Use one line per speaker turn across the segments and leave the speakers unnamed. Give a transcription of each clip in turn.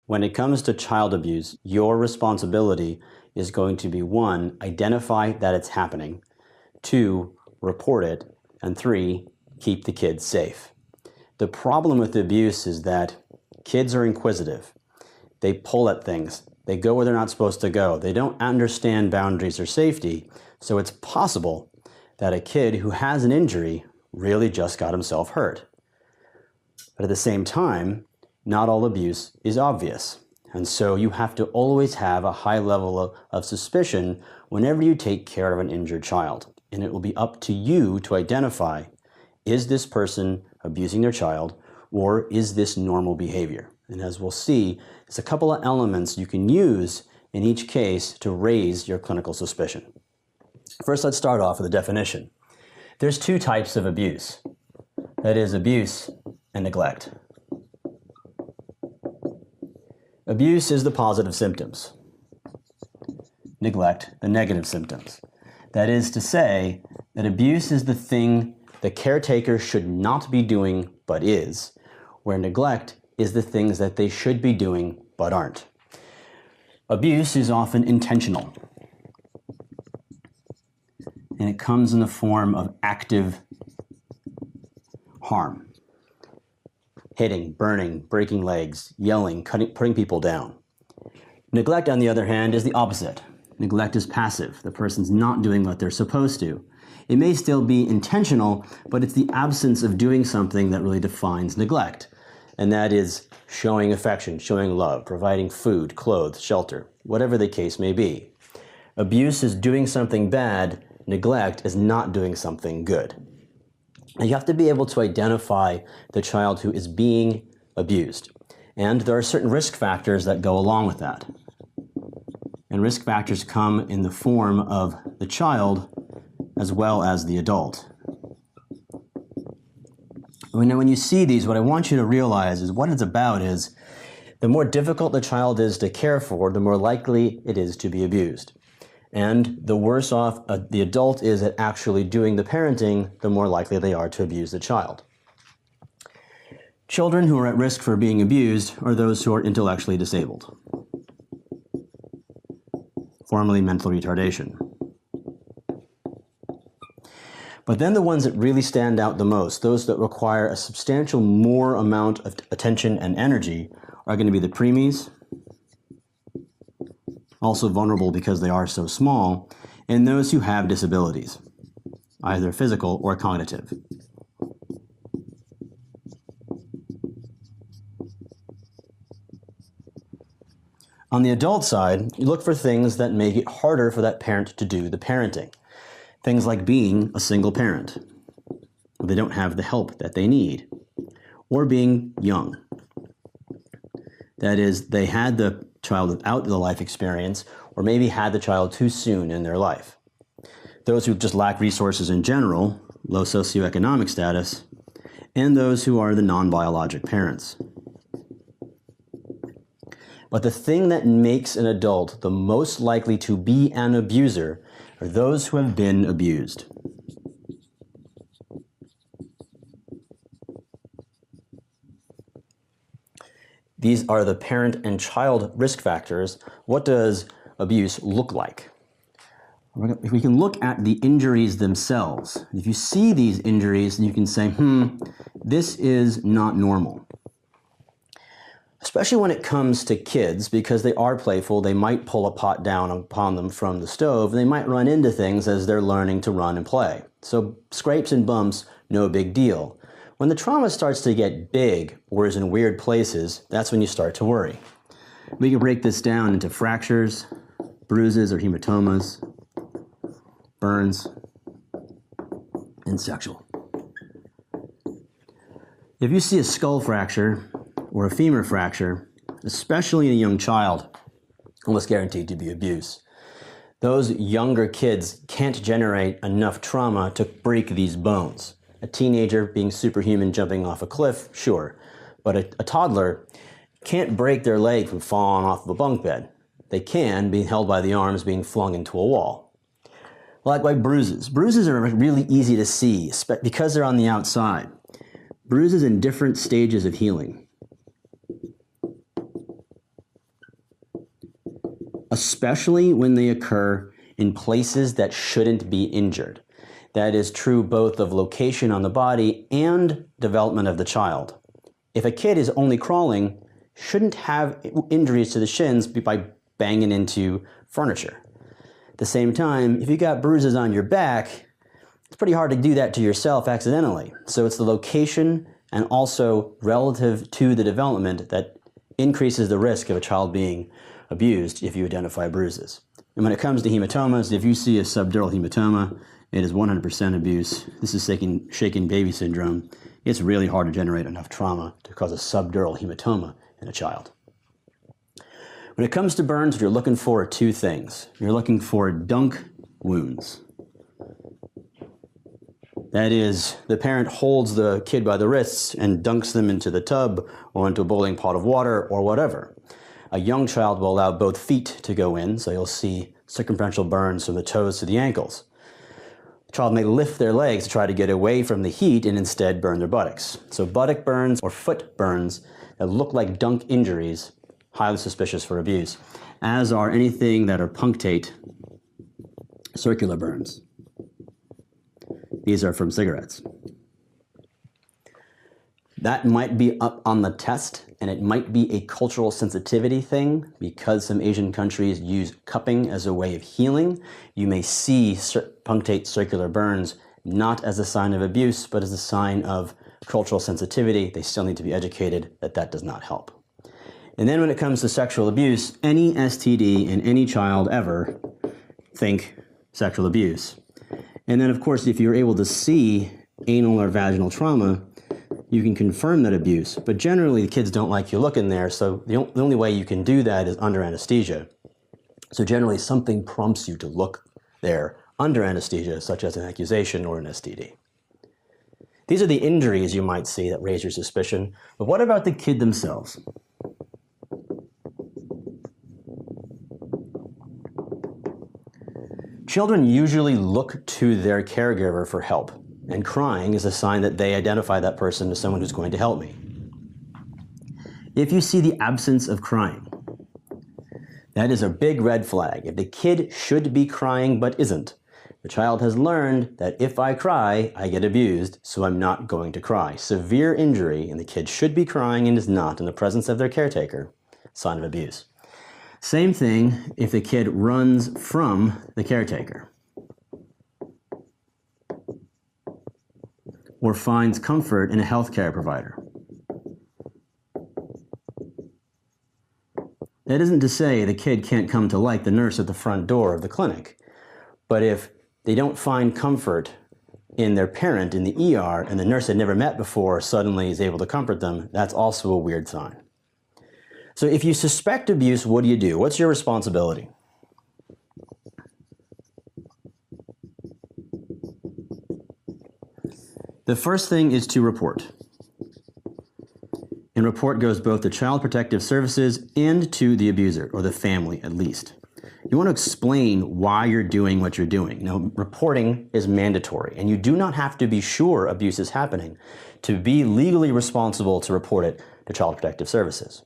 When it comes to child abuse, your responsibility is going to be 1, identify that it's happening, 2, report it, and 3, keep the kids safe. The problem with abuse is that kids are inquisitive. They pull at things. They go where they're not supposed to go. They don't understand boundaries or safety, so it's possible that a kid who has an injury really just got himself hurt. But at the same time, not all abuse is obvious. And so you have to always have a high level of suspicion whenever you take care of an injured child. And it will be up to you to identify, is this person abusing their child, or is this normal behavior? And as we'll see, there's a couple of elements you can use in each case to raise your clinical suspicion. First, let's start off with a definition. There's 2 types of abuse. That is abuse and neglect. Abuse is the positive symptoms. Neglect, the negative symptoms. That is to say that abuse is the thing the caretaker should not be doing but is, where neglect is the things that they should be doing but aren't. Abuse is often intentional, and it comes in the form of active harm. Hitting, burning, breaking legs, yelling, putting people down. Neglect, on the other hand, is the opposite. Neglect is passive. The person's not doing what they're supposed to. It may still be intentional, but it's the absence of doing something that really defines neglect. And that is showing affection, showing love, providing food, clothes, shelter, whatever the case may be. Abuse is doing something bad. Neglect is not doing something good. And you have to be able to identify the child who is being abused. And there are certain risk factors that go along with that. And risk factors come in the form of the child as well as the adult. When you see these, what I want you to realize is what it's about is the more difficult the child is to care for, the more likely it is to be abused. And the worse off the adult is at actually doing the parenting, the more likely they are to abuse the child. Children who are at risk for being abused are those who are intellectually disabled, formerly mental retardation. But then the ones that really stand out the most, those that require a substantial more amount of attention and energy, are going to be the preemies, also vulnerable because they are so small, and those who have disabilities, either physical or cognitive. On the adult side, you look for things that make it harder for that parent to do the parenting. Things like being a single parent, or they don't have the help that they need, or being young. That is, they had the child without the life experience, or maybe had the child too soon in their life. Those who just lack resources in general, low socioeconomic status, and those who are the non-biologic parents. But the thing that makes an adult the most likely to be an abuser are those who have been abused. These are the parent and child risk factors. What does abuse look like? If we can look at the injuries themselves, if you see these injuries, you can say, this is not normal. Especially when it comes to kids, because they are playful, they might pull a pot down upon them from the stove, and they might run into things as they're learning to run and play. So scrapes and bumps, no big deal. When the trauma starts to get big or is in weird places, that's when you start to worry. We can break this down into fractures, bruises or hematomas, burns, and sexual. If you see a skull fracture or a femur fracture, especially in a young child, almost guaranteed to be abuse. Those younger kids can't generate enough trauma to break these bones. A teenager being superhuman jumping off a cliff, sure, but a toddler can't break their leg from falling off of a bunk bed. They can, being held by the arms, being flung into a wall. Like bruises. Bruises are really easy to see because they're on the outside. Bruises in different stages of healing. especially when they occur in places that shouldn't be injured. That is true both of location on the body and development of the child. If a kid is only crawling, shouldn't have injuries to the shins by banging into furniture. At the same time, if you got bruises on your back, it's pretty hard to do that to yourself accidentally. So it's the location and also relative to the development that increases the risk of a child being abused if you identify bruises. And when it comes to hematomas, if you see a subdural hematoma, it is 100% abuse. This is shaken baby syndrome. It's really hard to generate enough trauma to cause a subdural hematoma in a child. When it comes to burns, what you're looking for are two things. You're looking for dunk wounds. That is, the parent holds the kid by the wrists and dunks them into the tub or into a boiling pot of water or whatever. A young child will allow both feet to go in, so you'll see circumferential burns from the toes to the ankles. The child may lift their legs to try to get away from the heat and instead burn their buttocks. So buttock burns or foot burns that look like dunk injuries, highly suspicious for abuse, as are anything that are punctate circular burns. These are from cigarettes. That might be up on the test, and it might be a cultural sensitivity thing because some Asian countries use cupping as a way of healing. You may see punctate circular burns not as a sign of abuse, but as a sign of cultural sensitivity. They still need to be educated that that does not help. And then when it comes to sexual abuse, any STD in any child ever, think sexual abuse. And then, of course, if you're able to see anal or vaginal trauma, you can confirm that abuse. But generally, the kids don't like you looking there, so the only way you can do that is under anesthesia. So generally, something prompts you to look there under anesthesia, such as an accusation or an STD. These are the injuries you might see that raise your suspicion. But what about the kid themselves? Children usually look to their caregiver for help, and crying is a sign that they identify that person as someone who's going to help me. If you see the absence of crying, that is a big red flag. If the kid should be crying but isn't, the child has learned that if I cry, I get abused, so I'm not going to cry. Severe injury, and the kid should be crying and is not in the presence of their caretaker, sign of abuse. Same thing if the kid runs from the caretaker or finds comfort in a healthcare provider. That isn't to say the kid can't come to like the nurse at the front door of the clinic, but if they don't find comfort in their parent in the ER and the nurse had never met before suddenly is able to comfort them, that's also a weird sign. So if you suspect abuse, what do you do? What's your responsibility? The first thing is to report. And report goes both to Child Protective Services and to the abuser, or the family at least. You want to explain why you're doing what you're doing. Now, reporting is mandatory, and you do not have to be sure abuse is happening to be legally responsible to report it to Child Protective Services.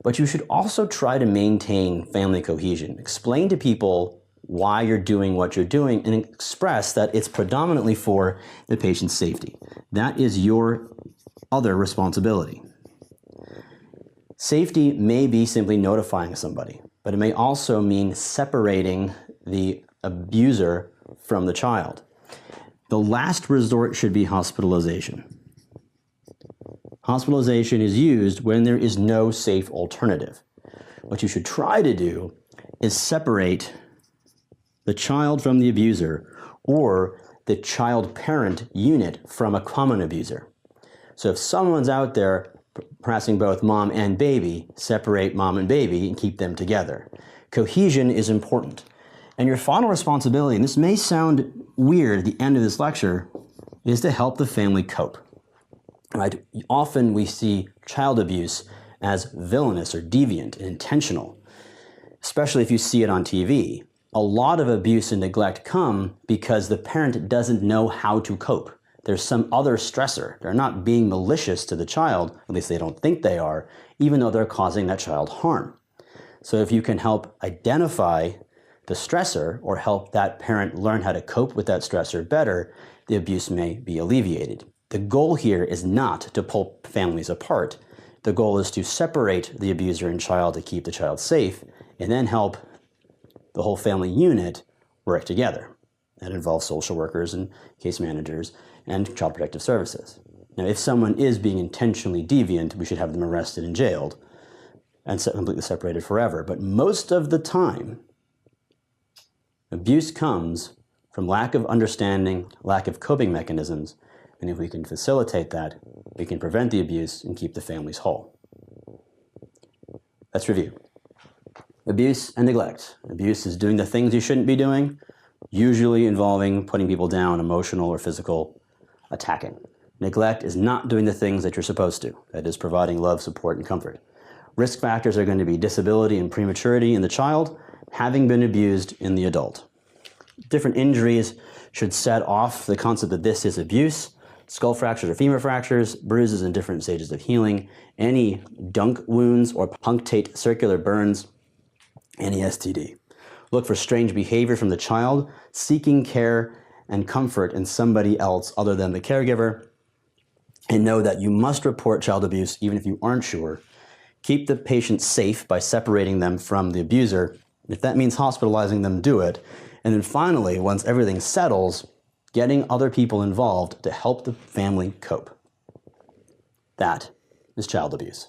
But you should also try to maintain family cohesion. Explain to people why you're doing what you're doing and express that it's predominantly for the patient's safety. That is your other responsibility. Safety may be simply notifying somebody, but it may also mean separating the abuser from the child. The last resort should be hospitalization. Hospitalization is used when there is no safe alternative. What you should try to do is separate the child from the abuser or the child-parent unit from a common abuser. So if someone's out there harassing both mom and baby, separate mom and baby and keep them together. Cohesion is important. And your final responsibility, and this may sound weird at the end of this lecture, is to help the family cope. Right? Often we see child abuse as villainous or deviant and intentional, especially if you see it on TV. A lot of abuse and neglect come because the parent doesn't know how to cope. There's some other stressor. They're not being malicious to the child, at least they don't think they are, even though they're causing that child harm. So if you can help identify the stressor or help that parent learn how to cope with that stressor better, the abuse may be alleviated. The goal here is not to pull families apart. The goal is to separate the abuser and child to keep the child safe, and then help the whole family unit work together. That involves social workers and case managers and child protective services. Now, if someone is being intentionally deviant, we should have them arrested and jailed and completely separated forever. But most of the time, abuse comes from lack of understanding, lack of coping mechanisms, and if we can facilitate that, we can prevent the abuse and keep the families whole. Let's review. Abuse and neglect. Abuse is doing the things you shouldn't be doing, usually involving putting people down, emotional or physical, attacking. Neglect is not doing the things that you're supposed to, that is providing love, support, and comfort. Risk factors are going to be disability and prematurity in the child, having been abused in the adult. Different injuries should set off the concept that this is abuse. Skull fractures or femur fractures, bruises in different stages of healing, any dunk wounds or punctate circular burns, any STD. Look for strange behavior from the child, seeking care and comfort in somebody else other than the caregiver, and know that you must report child abuse even if you aren't sure. Keep the patient safe by separating them from the abuser. If that means hospitalizing them, do it. And then finally, once everything settles, getting other people involved to help the family cope. That is child abuse.